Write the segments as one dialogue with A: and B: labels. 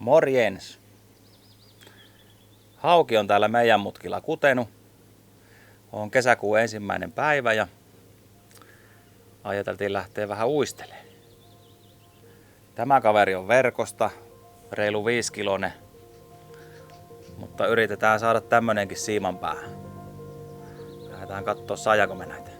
A: Morjens! Hauki on täällä meidän mutkilla kutenut. On kesäkuun 1. päivä ja ajateltiin lähteä vähän uistelemaan. Tämä kaveri on verkosta, reilu 5 kilonen, mutta yritetään saada tämmönenkin siiman päähän. Lähdetään kattoo saajako me näitä.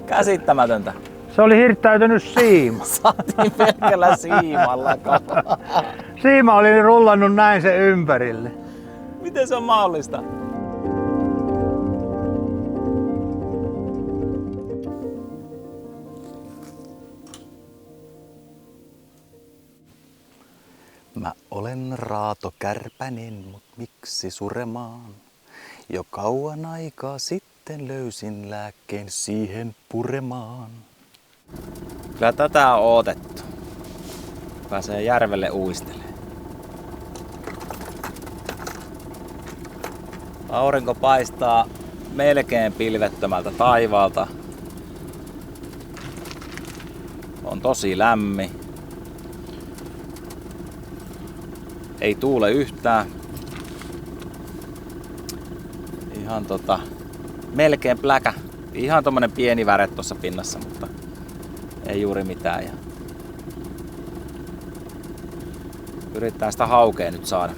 A: Käsittämätöntä.
B: Se oli hirttäytynyt siima.
A: Saatiin pelkällä siimalla.
B: Siima oli rullannut näin sen ympärille.
A: Miten se on mahdollista? Mä olen Raato Kärpänen, mut miksi suremaan? Jo kauan aikaa sitten löysin lääkkeen siihen puremaan. Kyllä tätä on odotettu. Pääsee järvelle uistelemaan. Aurinko paistaa melkein pilvettömältä taivaalta. On tosi lämmin. Ei tuule yhtään. Ihan melkein pläkä. Ihan tommonen pieni väre tuossa pinnassa, mutta ei juuri mitään. Ja yrittää sitä haukea nyt saada.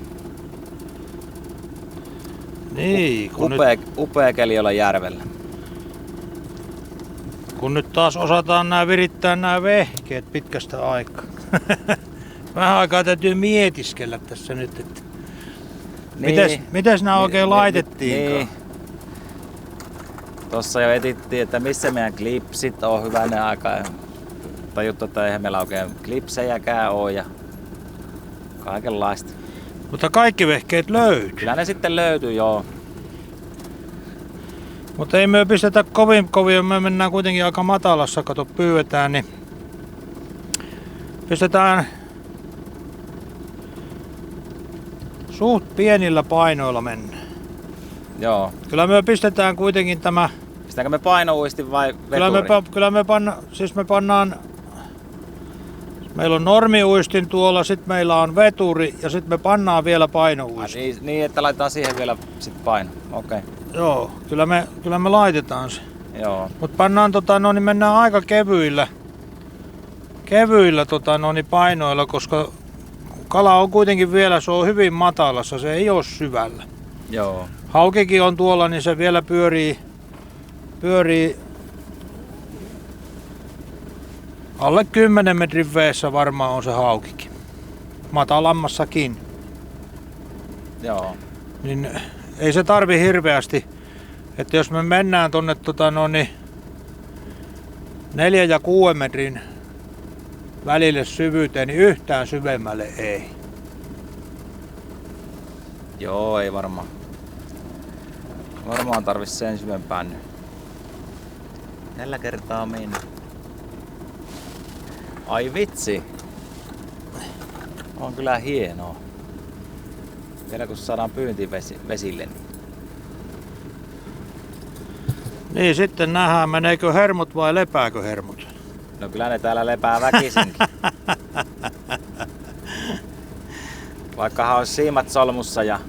B: Niin,
A: upea keli olla järvellä.
B: Kun nyt taas osataan virittää nämä vehkeet pitkästä aikaa. Vähän aikaa täytyy mietiskellä tässä nyt, että mites nämä oikein laitettiinkaan?
A: Niin. Tossa jo etittiin, että missä meidän klipsit on hyvänen aika. Tajuttu, että eihän meillä oikein klipsejäkään ole ja kaikenlaista.
B: Mutta kaikki vehkeet löytyy.
A: Kyllä ne sitten löytyy, joo.
B: Mutta ei me pistetä kovin, me mennään kuitenkin aika matalassa, kato pyydetään, niin pistetään suht pienillä painoilla mennään.
A: Joo.
B: Kyllä me pistetään kuitenkin tämä.
A: Pistetäänkö me painouistin vai veturi?
B: Kyllä me pannaan. Meillä on normiuistin tuolla, sit meillä on veturi ja sit me pannaan vielä painouistin.
A: Niin, että laitetaan siihen vielä sit paino. Okei.
B: Joo, kyllä me laitetaan se.
A: Joo.
B: Mut pannaan niin mennään aika kevyillä painoilla, koska kala on kuitenkin vielä, se on hyvin matalassa, se ei oo syvällä.
A: Joo.
B: Haukikin on tuolla, niin se vielä pyörii alle 10 metrin veessä varmaan on se haukikin. Matalammassakin.
A: Joo.
B: Niin ei se tarvi hirveästi, että jos me mennään tonne 4 ja 6 metrin välille syvyyteen, niin yhtään syvemmälle ei.
A: Joo, ei varmaan. Varmaan tarvis sen syvempään nyt. Tällä kertaa mennä. Ai vitsi. On kyllä hienoa. Vielä kun saadaan pyynti vesille.
B: Niin sitten nähdään, meneekö hermot vai lepääkö hermot.
A: No kyllä ne täällä lepää väkisinkin. Vaikkahan olisi siimat solmussa ja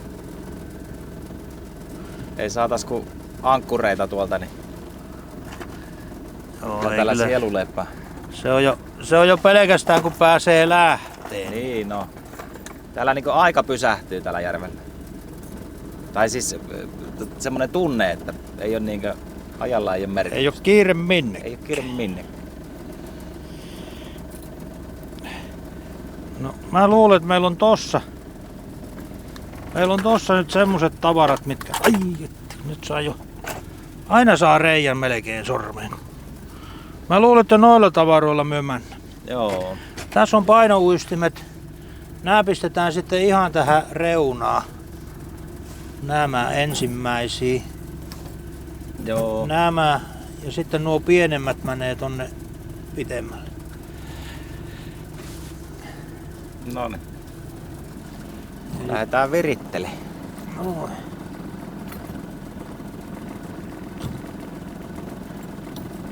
A: ei saatais kuin ankkureita tuolta, niin
B: Joo,
A: tällä sielu lepää.
B: Se on jo pelkästään kun pääsee lähteen.
A: Niin no. Täällä niinku aika pysähtyy täällä järvellä. Tai siis semmonen tunne, että ei oo niinkö ajalla ei oo merkitystä.
B: Ei oo kiire minne.
A: Ei oo kiire minne.
B: No mä luulen, että meillä on tossa nyt semmoset tavarat, mitkä. Ai, nyt saa jo. Aina saa reijän melkein sormeen. Mä luulen, että noilla tavaroilla myö mennä.
A: Joo.
B: Tässä on painouistimet. Nää pistetään sitten ihan tähän reunaan. nämä ensimmäisiä.
A: Joo.
B: Nämä ja sitten nuo pienemmät menee tonne pitemmälle.
A: Noniin. Lähdetään virittelemään.
B: Noin.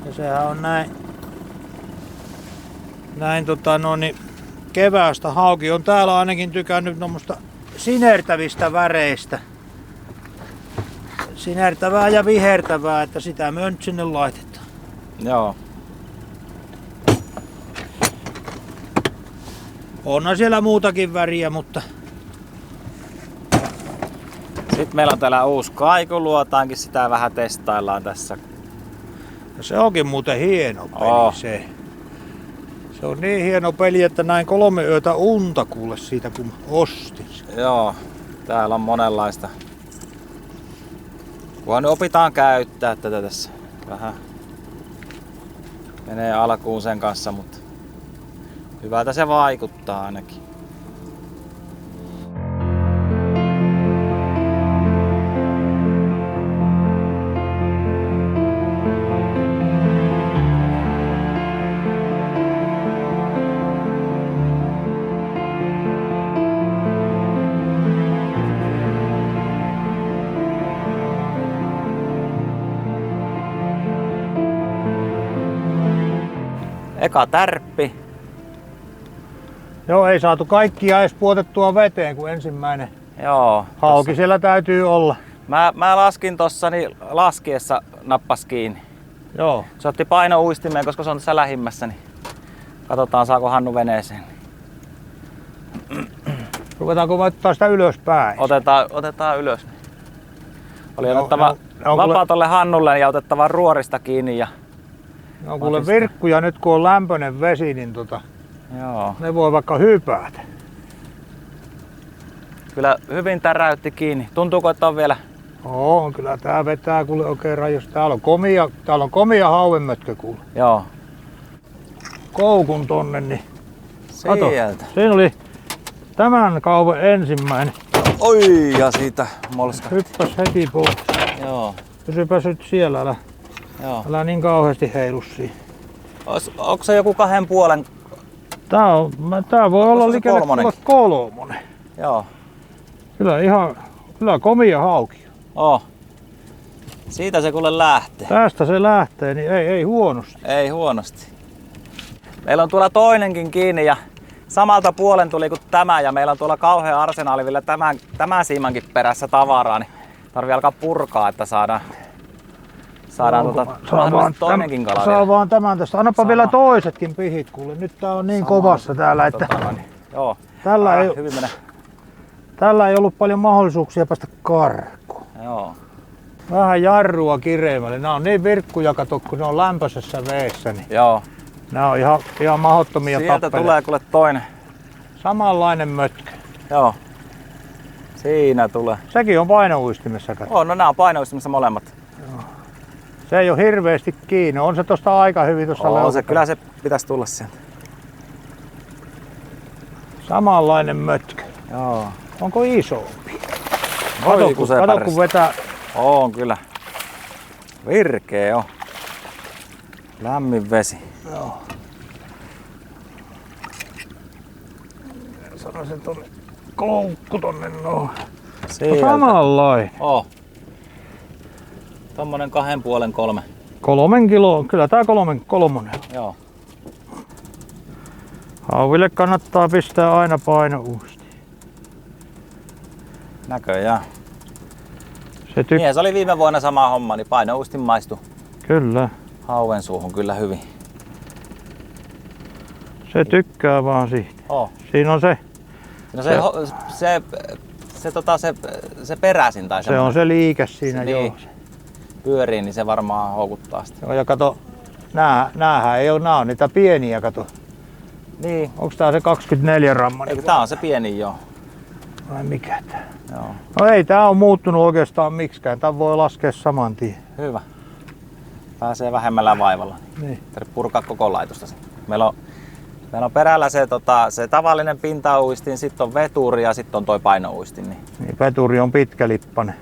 B: Ja sehän on näin keväästä hauki on täällä ainakin tykännyt nomusta sinertävistä väreistä. Sinertävää ja vihertävää, että sitä me nyt sinne laitetaan.
A: Joo.
B: Onhan siellä muutakin väriä, mutta
A: Sitten meillä on täällä uusi kaikuluotaankin, sitä vähän testaillaan tässä.
B: se onkin muuten hieno peli
A: Oh.
B: se. Se on niin hieno peli, että näin 3 yötä unta kuule siitä kun ostin sen.
A: Joo, täällä on monenlaista. Kunhan nyt opitaan käyttää tätä tässä. Vähän menee alkuun sen kanssa, mutta hyvältä se vaikuttaa ainakin. Eka tärppi.
B: Joo, ei saatu kaikkia edes puotettua veteen, kun ensimmäinen
A: Joo.
B: hauki siellä täytyy olla.
A: Mä laskin tossa, niin laskiessa nappas kiinni.
B: Joo.
A: Se otti painouistimeen, koska se on tässä lähimmässä, niin katsotaan saako Hannu veneeseen.
B: Ruvetaanko ottaa sitä ylöspäin?
A: Otetaan ylös. Oli
B: No,
A: otettava
B: no,
A: vapaa tolle Hannulle ja otettava ruorista kiinni. Ja...
B: No kuule virkkuja nyt kun on lämpöinen vesi, niin
A: Joo.
B: ne voi vaikka hypätä.
A: Kyllä hyvin täräytti kiinni. Tuntuuko, että on vielä?
B: Oo, kyllä tää vetää kuule oikein rajoista. Täällä on komia hauenmötkö kuule.
A: Joo.
B: Koukun tonne, niin kato.
A: Sieltä.
B: Siinä oli tämän kaupan ensimmäinen.
A: Oi, ja siitä molska.
B: Hyppäs heti pois.
A: Joo.
B: Pysypäs nyt siellä,
A: Joo.
B: älä niin kauheasti heilu siinä.
A: Onko se joku 2,5?
B: Tää voi olla
A: se
B: likelle
A: kolmonenkin?
B: kolmonen.
A: Joo.
B: Kyllä komia hauki.
A: Oh. Siitä se kuule lähtee.
B: Tästä se lähtee, niin ei huonosti.
A: Ei huonosti. Meillä on tuolla toinenkin kiinni ja samalta puolen tuli kuin tämä ja meillä on tuolla kauhea arsenaali vielä tämän siimankin perässä tavaraa, niin tarvii alkaa purkaa, että saadaan toinenkin kala
B: Saa
A: vielä.
B: vaan tämän tästä. Annapa vielä toisetkin pihit kuule. Nyt tää on niin kovassa täällä, että
A: Joo. Hyvin menee.
B: tällä ei ollut paljon mahdollisuuksia päästä karkuun.
A: Joo.
B: Vähän jarrua kireemmälle. Nämä on niin virkkuja, kato, kun ne on lämpöisessä veessä, niin
A: Joo.
B: nämä on ihan mahdottomia
A: Sieltä
B: tappeleita.
A: tulee kuule toinen.
B: Samanlainen mötkä.
A: Joo. Siinä tulee.
B: Sekin on painouistimessa, kato.
A: No nää on painoistimessa molemmat.
B: Se ei ole hirveästi kiinni. On se tosta aika hyvin tuossa
A: Se, kyllä se pitäisi tulla sieltä.
B: Samanlainen mötkä.
A: Joo.
B: Onko isompi?
A: Oi, kun se
B: Kato
A: pärjäs.
B: kun vetää.
A: On kyllä. Virkeä on. Lämmin vesi.
B: Joo. Sano sen tonne koukku tonne noin.
A: Sieltä.
B: Samanlainen.
A: Tommonen 2,5-3.
B: 3 kiloa. Kyllä tää kolmonen.
A: Joo.
B: Hauville kannattaa pistää aina painouisti.
A: Näköjään.
B: Se
A: Mies oli viime vuonna sama homma, niin painouistin maistui
B: Kyllä.
A: hauen suuhun kyllä hyvin.
B: Se tykkää vaan siitä. Siinä on se.
A: No se peräsin tai
B: Se on se liike siinä
A: niin.
B: joo.
A: Pyörii, niin se varmaan houkuttaa sitä.
B: Joo, ja kato, näähän ei ole, nää on niitä pieniä, kato.
A: Niin.
B: Onks tää se 24 rammanen?
A: Eikö tää on se pieni joo.
B: Vai mikä tää?
A: Joo.
B: No ei tää on muuttunut oikeastaan miksikään. Tää voi laskea saman tien.
A: Hyvä. Pääsee vähemmällä vaivalla.
B: Niin.
A: Tarvitsee purkaa koko laitosta. Meillä on Meillä on perällä se tavallinen pintauistin, sitten on veturi ja sitten on toi painouistin.
B: Niin veturi on pitkälippainen.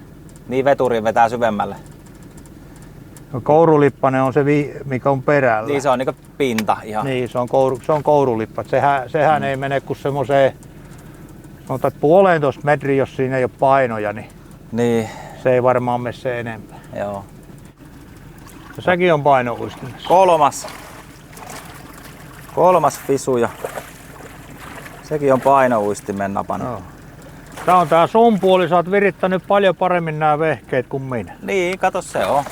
A: Niin veturi vetää syvemmälle.
B: No, kourulippainen on se, mikä on perällä.
A: Niin se on niinku pinta ihan.
B: Niin, se on kourulippa. Sehän ei mene kuin semmoiseen, sanotaan 1,5 metriä, jos siinä ei ole painoja, niin se ei varmaan mene se enempää.
A: Joo.
B: Ja sekin on painouistimessa.
A: Kolmas fisu ja sekin on painouistimen napana.
B: Joo. Tää on tää sun puoli, sä oot virittänyt paljon paremmin nämä vehkeet kuin minä.
A: Niin, kato se on.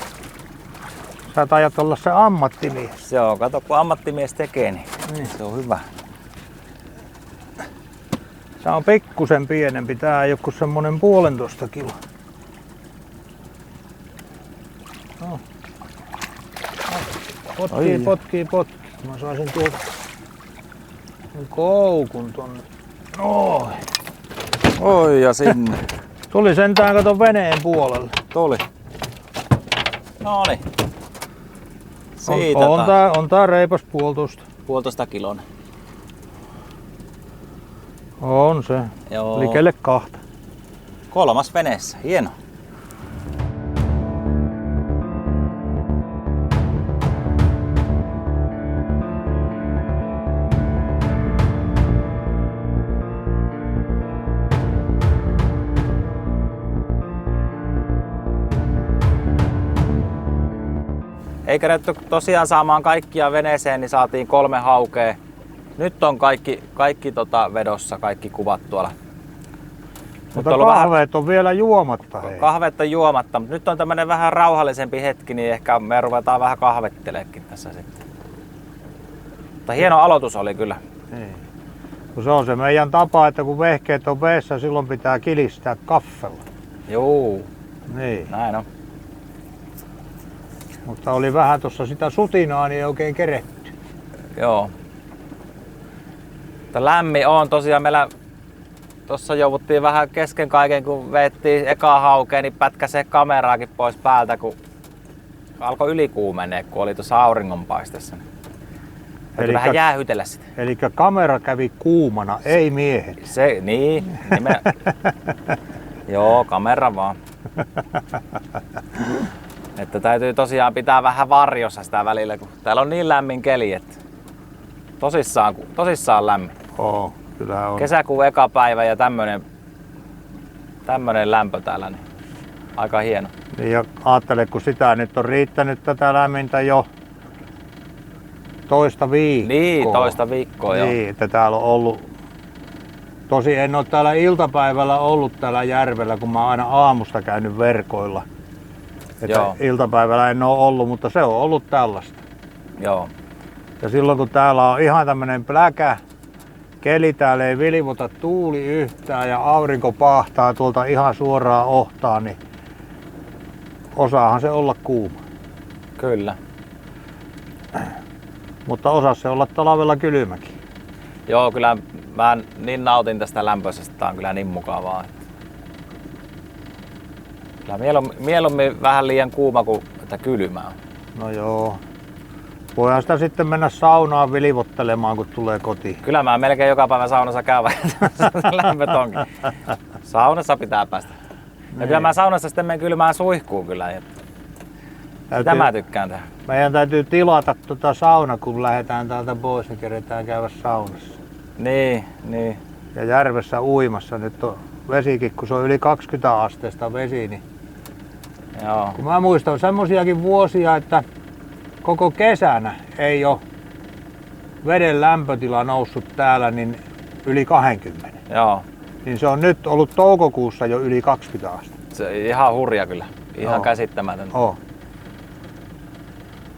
B: Sä tajat olla se ammattimies.
A: Se on, kato kun ammattimies tekee, niin se on hyvä.
B: Se on pikkusen pienempi, tää ei oo kuin semmonen 1,5 kiloa. No. Potkii. Mä saisin tuolta koukun tonne. Noin.
A: Oi ja sinne.
B: Tuli sentään kato veneen puolelle.
A: Tuli. Noniin. Siitä
B: On tää reipas 1,5.
A: 1,5 kilon.
B: On se.
A: Joo.
B: Likelle 2.
A: 3. veneessä. Hieno. Ei kerätty tosiaan saamaan kaikkia veneeseen, niin saatiin 3 haukea. Nyt on kaikki vedossa, kaikki kuvat tuolla.
B: Mutta kahveet on vielä juomatta.
A: Kahvet on juomatta, mutta nyt on tämmönen vähän rauhallisempi hetki, niin ehkä me ruvetaan vähän kahvetteleekin tässä sitten. Mutta hieno aloitus oli kyllä.
B: Niin. Se on se meidän tapa, että kun vehkeet on veessä, silloin pitää kilistää kaffella.
A: Juu,
B: niin.
A: Näin on.
B: Mutta oli vähän tuossa sitä sutinaa, niin ei oikein keretty.
A: Joo. Mutta lämmin on tosiaan meillä. Tossa jouduttiin vähän kesken kaiken, kun veettiin eka haukea, niin pätkäsee kameraakin pois päältä, kun alkoi ylikuumenee, kun oli tuossa auringonpaistessa. Täytyy vähän jäähytellä sitä.
B: Eli kamera kävi kuumana, ei miehet.
A: Se, niin. Joo, kamera vaan. Että täytyy tosiaan pitää vähän varjossa sitä välillä, kun täällä on niin lämmin keli, että tosissaan lämmin.
B: Oo, kyllä on.
A: Kesäkuun eka päivä ja tämmönen lämpö täällä, niin aika hieno.
B: Niin ja ajattele, kun sitä nyt on riittänyt tätä lämmintä jo toista viikkoa.
A: Niin, toista viikkoa joo.
B: Niin, että täällä on ollut. Tosi en ole täällä iltapäivällä ollut täällä järvellä, kun mä oon aina aamusta käynyt verkoilla. Että iltapäivällä en ole ollut, mutta se on ollut tällaista.
A: Joo.
B: Ja silloin kun täällä on ihan tämmönen pläkä, keli täällä ei vilivota tuuli yhtään ja aurinko pahtaa tuolta ihan suoraan ohtaan, niin osaahan se olla kuuma.
A: Kyllä.
B: Mutta osaa se olla talvella kylmäkin.
A: Joo, kyllä mä niin nautin tästä lämpöisestä, tää on kyllä niin mukavaa. Että kyllä mieluummin vähän liian kuuma kuin että kylmää.
B: No joo. Voihan sitä sitten mennä saunaan vilivottelemaan, kun tulee kotiin.
A: Kyllä mä melkein joka päivä saunassa käyn, lämpöt onkin. Saunassa pitää päästä. Ja kyllä mä saunassa sitten menen kylmään suihkuun kyllä. Sitä mä tykkään tehdä.
B: Meidän täytyy tilata sauna, kun lähdetään täältä pois ja keretään käydä saunassa.
A: Niin.
B: Ja järvessä uimassa. Nyt on vesikin, kun se on yli 20 asteesta vesi, niin
A: joo.
B: Kun mä muistan semmosiakin vuosia, että koko kesänä ei ole veden lämpötila noussut täällä niin yli 20.
A: Joo.
B: Niin se on nyt ollut toukokuussa jo yli 20 astetta.
A: Se ihan hurja kyllä. Ihan käsittämätöntä.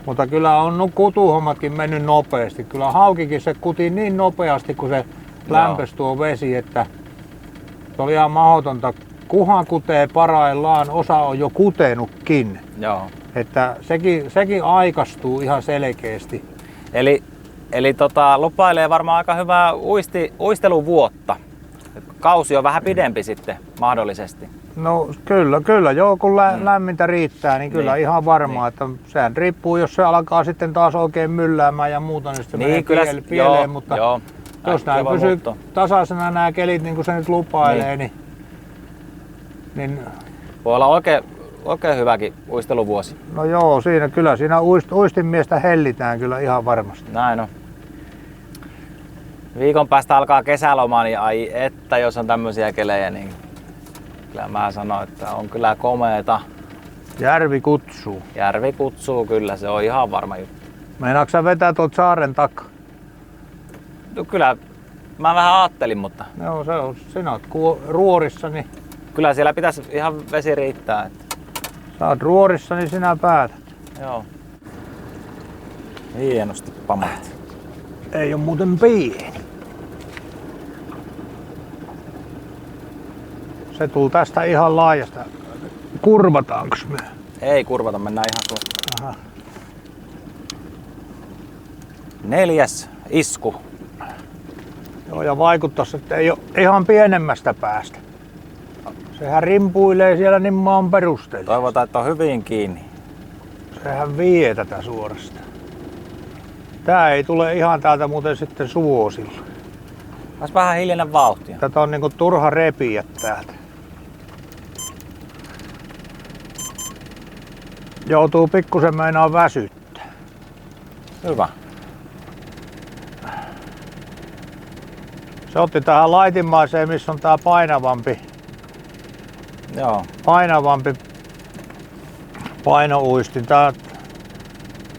B: Mutta kyllä on kutuhommatkin mennyt nopeasti. Kyllä haukikin se kuti niin nopeasti, kun se lämpösi tuo vesi, että se oli ihan mahdotonta. Kuha kutee parhaillaan, osa on jo kutenutkin.
A: Joo.
B: Että sekin aikaistuu ihan selkeästi.
A: Eli lupailee varmaan aika hyvää uisteluvuotta. Kausi on vähän pidempi sitten mahdollisesti.
B: No kyllä joo, kun lämmintä riittää, niin kyllä
A: Niin.
B: ihan varmaa, että sehän riippuu, jos se alkaa sitten taas oikein mylläämään ja muuta, niin sitten menee pieleen, mutta
A: joo.
B: jos
A: Äkkiä
B: nämä
A: voi
B: pysyy
A: muuttua.
B: tasaisena nämä kelit, niin kuin se nyt lupailee, niin
A: Voi olla oikein hyväkin uisteluvuosi.
B: no joo, kyllä siinä uistinmiestä hellitään kyllä ihan varmasti.
A: Näin on. Viikon päästä alkaa kesäloma, niin ai että jos on tämmöisiä kelejä, niin kyllä mä sanon, että on kyllä komeeta.
B: Järvi kutsuu.
A: Järvi kutsuu kyllä, se on ihan varma juttu.
B: Meinaatko sä vetää tuolta saaren takaa?
A: No kyllä mä vähän ajattelin, mutta
B: Joo, se on. Sinä oot ruorissa, niin
A: kyllä siellä pitäisi ihan vesi riittää. Että,
B: sä oot ruorissa, niin sinä päätät.
A: joo. Hienosti pamat.
B: Ei oo muuten pieni. Se tuli tästä ihan laajasta. Kurvataanko me?
A: Ei kurvata, mennään ihan tuosta.
B: Aha.
A: 4. isku.
B: Joo, ja vaikuttaisi, että ei ole ihan pienemmästä päästä. Sehän rimpuilee siellä niin maan perusteella.
A: Toivotaan, että on hyvin kiinni.
B: Sehän vie tätä suorastaan. Tää ei tule ihan täältä muuten sitten suosilla.
A: Olisi vähän hiljainen vauhtia.
B: Tätä on niinku turha repiä täältä. Joutuu pikkusen meinaa väsyttää.
A: Hyvä.
B: Se otti tähän laitinmaiseen, missä on tää painavampi
A: Joo.
B: painouistin.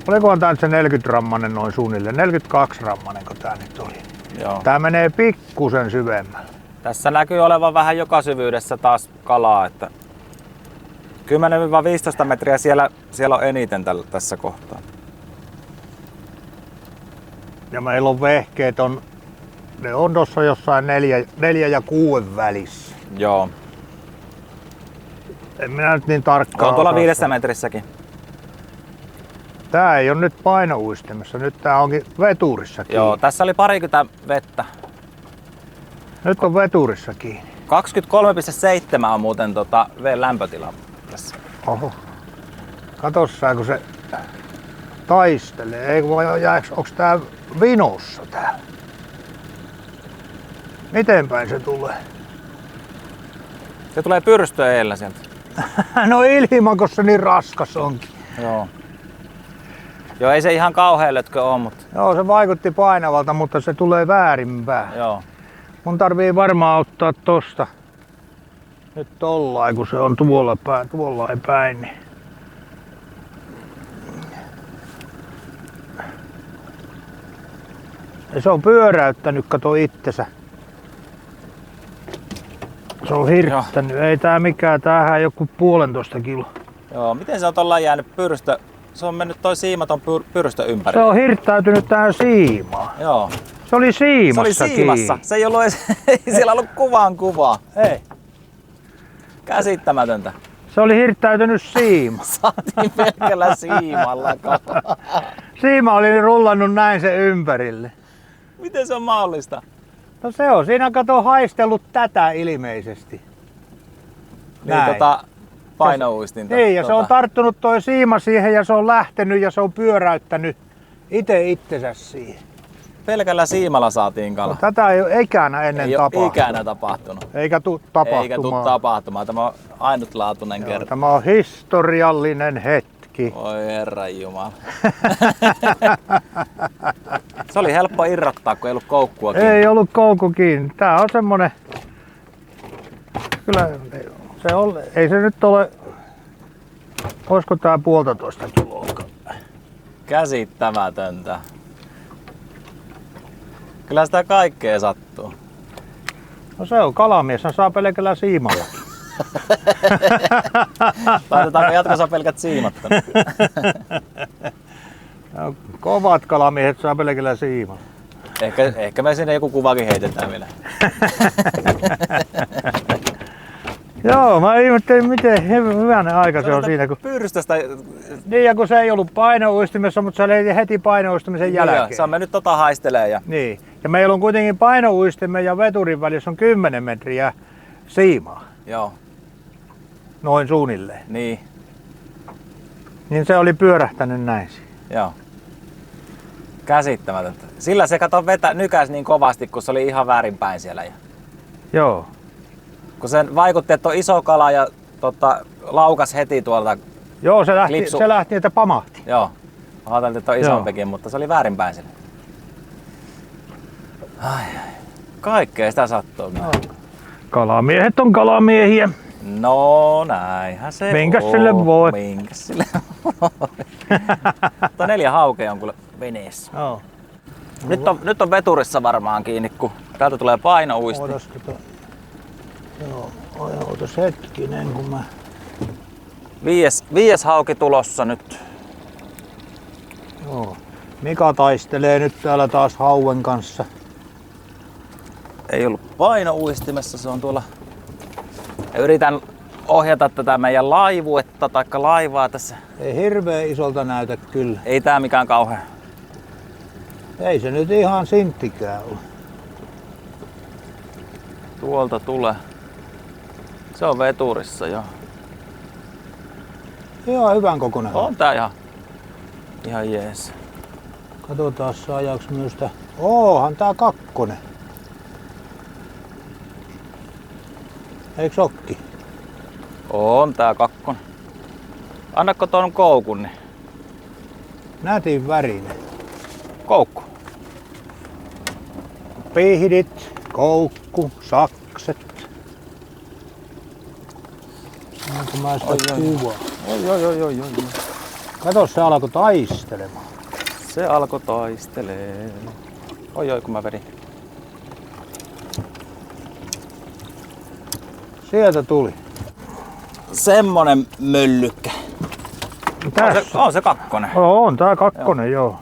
B: Olikohan tää nyt se 40 rammanen noin suunnilleen? 42 rammanen kun tää nyt oli.
A: Joo.
B: Tää menee pikkusen syvemmällä.
A: Tässä näkyy olevan vähän joka syvyydessä taas kalaa, että 10-15 metriä siellä on eniten tässä kohtaa.
B: Ja meillä on vehkeet, ne on tossa jossain 4 ja 6 välissä.
A: Joo.
B: En minä nyt niin tarkkaan
A: On tuolla
B: osaa
A: 5
B: sanoa.
A: metrissäkin.
B: Tää ei ole nyt painouistimessa, nyt tää onkin veturissa kiinni.
A: Joo, tässä oli parikymmentä vettä.
B: Nyt on veturissa kiinni.
A: 23,7 on muuten veden lämpötila tässä.
B: Oho. Katos sä, kun se taistelee. Ei vai onks tää vinossa täällä? Miten päin se tulee?
A: Se tulee pyrstö eellä sieltä.
B: No ilman, se niin raskas onkin.
A: Joo. Joo, ei se ihan kauhean lötkö oo, mutta
B: Joo, se vaikutti painavalta, mutta se tulee väärinpäin.
A: joo.
B: Mun tarvii varmaan ottaa tosta nyt tollain, kun se on tuollain päin. Niin. Ja se on pyöräyttänyt, kato itsensä. Se on hirttänyt. Ei tää mikään, tämähän joku 1,5 kiloa.
A: Joo, miten se on tollaan jäänyt pyrstö? Se on mennyt toi siimaton pyrstö ympäri.
B: Se on hirttäytynyt tähän siimaan.
A: Joo.
B: Se oli siimassa
A: Se oli siimassa.
B: kiinni.
A: Se ei ollut edes, ei siellä ollut kuvaa.
B: Ei.
A: Käsittämätöntä.
B: Se oli hirttäytynyt siima.
A: Saatiin pelkällä siimalla kalaa.
B: Siima oli rullannut näin se ympärille.
A: Miten se on mahdollista?
B: No se on siinä kato haistellut tätä ilmeisesti. Näin.
A: Niin painouistinta.
B: Niin, ja se on tarttunut toi siima siihen ja se on lähtenyt ja se on pyöräyttänyt itsensä siihen.
A: Pelkällä siimalla saatiin kala.
B: No, tätä ei ole ikänä ennen
A: Ei ole
B: tapahtunut.
A: ikänä tapahtunut.
B: Eikä tuu tapahtumaan.
A: Eikä tuu tapahtumaan. Tämä on ainutlaatuinen
B: Joo,
A: kerta.
B: tämä on historiallinen hetki.
A: Oi herranjumala. Se oli helppo irrottaa, kun ei ollut koukkua kiinni.
B: Ei ollut koukku kiinni. Tää on semmonen... Kyllä se on... Ei se nyt ole... Olisiko tää 1,5 kiloa?
A: Käsittämätöntä. Kyllä sitä kaikkea sattuu.
B: No se on kalamies, hän saa pelkällä siimalla.
A: Laitetaanko jatkossa pelkät siimatta?
B: No, kovat kalamiehet saa pelkällä siimalla.
A: Ehkä me sinne joku kuvakin heitetään vielä.
B: Joo, mä ihmettelin miten hyvänen aika se on siinä. Kun...
A: Pyrstöstä.
B: Niin, ja kun se ei ollut painouistimessa, mutta se löi heti painouistimisen jälkeen.
A: Se on mennyt haistelee. Ja...
B: Niin. Ja meillä on kuitenkin painouistimen ja veturin välissä on 10 metriä siimaa.
A: Joo.
B: noin suunnilleen.
A: Niin,
B: Niin se oli pyörähtänyt näin.
A: joo. Käsittämätöntä. Sillä se nykäs niin kovasti, kun se oli ihan väärinpäin siellä. Ja
B: Joo.
A: kun se vaikutti, että on iso kala ja laukas heti tuolta.
B: Joo, se
A: Klipsu.
B: lähti, että pamahti.
A: Joo. Ajattelin, että on isompikin, mutta se oli väärinpäin siellä. Ai. Kaikkea sitä sattuu.
B: Kalamiehet on kalamiehiä.
A: No näinhän se
B: Minkäs
A: on.
B: sille voi?
A: Minkäs sille voi? Mutta 4 haukea on kyllä veneessä.
B: Joo.
A: Nyt on veturissa varmaan kiinni, kun täältä tulee painouisti.
B: Ootas hetkinen, kun mä...
A: 5 hauki tulossa nyt.
B: Joo. Mika taistelee nyt täällä taas hauen kanssa.
A: Ei ollut painouistimessa, se on tuolla. Ja yritän ohjata tätä meidän laivuetta tai laivaa tässä.
B: Ei hirveän isolta näytä kyllä.
A: Ei tää mikään kauhean.
B: Ei se nyt ihan sinttikään ole.
A: Tuolta tulee. Se on veturissa jo.
B: Ihan hyvän kokoinen.
A: On tää ihan jees.
B: Katsotaan saajaaks myös tää. Oohan tää 2. Eiks okki?
A: On tää 2. Annakko ton koukun, niin?
B: Nätin värinen.
A: Koukku.
B: Pihdit, koukku, sakset. Onko mä sitä kuvaa?
A: Oi.
B: Kato, se alkoi taistelemaan.
A: Se alkoi taistelee. Oi, kun mä vedin.
B: Sieltä tuli.
A: Semmonen möllykkä. On se 2.
B: On tää 2, joo.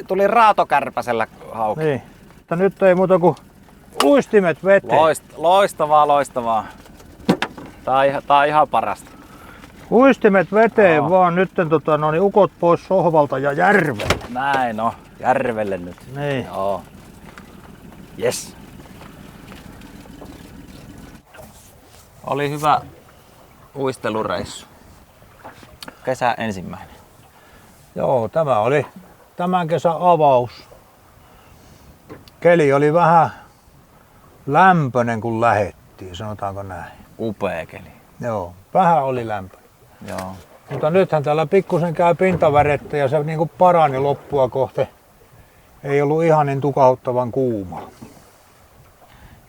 A: Tuli raatokärpäsellä hauki.
B: Niin. Mutta nyt ei muuta kuin uistimet veteen.
A: Loistavaa. Tää on ihan parasta.
B: Uistimet veteen vaan nyt ukot pois sohvalta ja järvelle.
A: Näin on. Järvelle nyt.
B: Niin.
A: Joo. Yes. Oli hyvä uistelureissu. Kesä ensimmäinen.
B: Joo, tämä oli tämän kesän avaus. Keli oli vähän lämpöinen kun lähettiin, sanotaanko näin.
A: Upea keli.
B: Joo, vähän oli lämpöinen.
A: Joo.
B: Mutta nythän täällä pikkusen käy pintavärettä ja se niinku parani loppua kohti. Ei ollut ihan niin tukauttavan kuuma.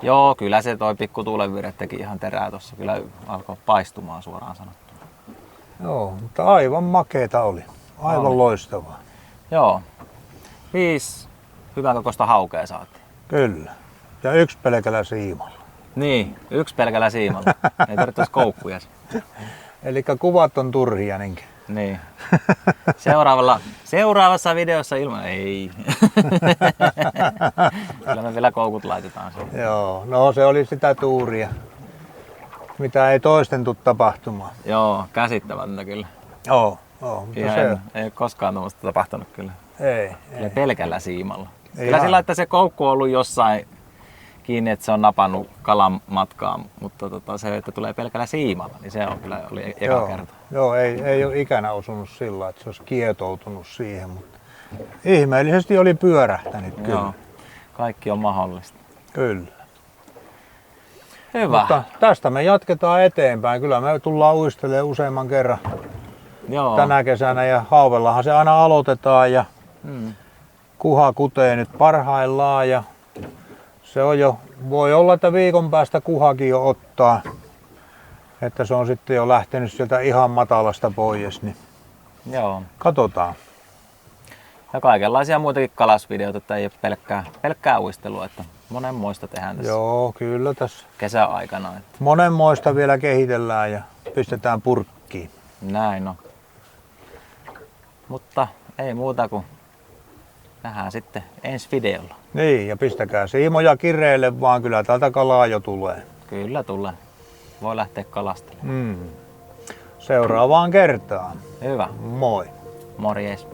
A: Joo, kyllä se toi pikku tuulenvire teki ihan terää tossa. Kyllä alkoi paistumaan suoraan sanottuna.
B: Joo, mutta aivan makeeta oli. Aivan loistavaa.
A: Joo. 5 hyvän kokoista haukea saatiin.
B: Kyllä. Ja 1 pelkällä siimalla.
A: Niin, 1 pelkällä siimalla. Ei tarvitse koukkuja.
B: Eli kuvat on turhia niinkin.
A: Niin. Seuraavassa videossa ilman. Ei. Kyllä me vielä koukut laitetaan siihen.
B: Joo, no se oli sitä tuuria, mitä ei toisten tule tapahtumaan.
A: Joo, käsittämätöntä kyllä.
B: Joo, mutta
A: Ei ole koskaan tuommoista tapahtunut kyllä.
B: Ei.
A: Kyllä pelkällä siimalla.
B: Ei
A: Kyllä
B: ihan.
A: sillä, että se koukku on ollut jossain kiinni, että se on napannut kalan matkaan, mutta se, että tulee pelkällä siimalla, niin se on kyllä oli eka kerta.
B: Joo, ei ole ikänä osunut sillä, että se olisi kietoutunut siihen, mutta ihmeellisesti oli pyörähtänyt kyllä.
A: Joo, kaikki on mahdollista.
B: Kyllä.
A: Hyvä.
B: Mutta tästä me jatketaan eteenpäin. Kyllä me tullaan uistelemaan useamman kerran
A: Joo.
B: tänä kesänä ja hauvellahan se aina aloitetaan ja kuha kutee nyt parhaillaan ja se on jo, voi olla, että viikon päästä kuhakin jo ottaa, että se on sitten jo lähtenyt sieltä ihan matalasta pois, niin
A: Joo.
B: katsotaan.
A: Ja kaikenlaisia muitakin kalasvideoita, että ei ole pelkkää uistelua, että monenmoista tehdään tässä
B: Joo, kyllä tässä
A: kesäaikana. Että
B: monenmoista vielä kehitellään ja pistetään purkkiin.
A: näin on. Mutta ei muuta kuin nähdään sitten ensi videolla.
B: Niin, ja pistäkää siimoja kireille vaan, kyllä täältä kalaa jo tulee.
A: Kyllä tulee. Voi lähteä kalastelemaan.
B: Seuraavaan kertaan.
A: Hyvä.
B: Moi.
A: Morjes.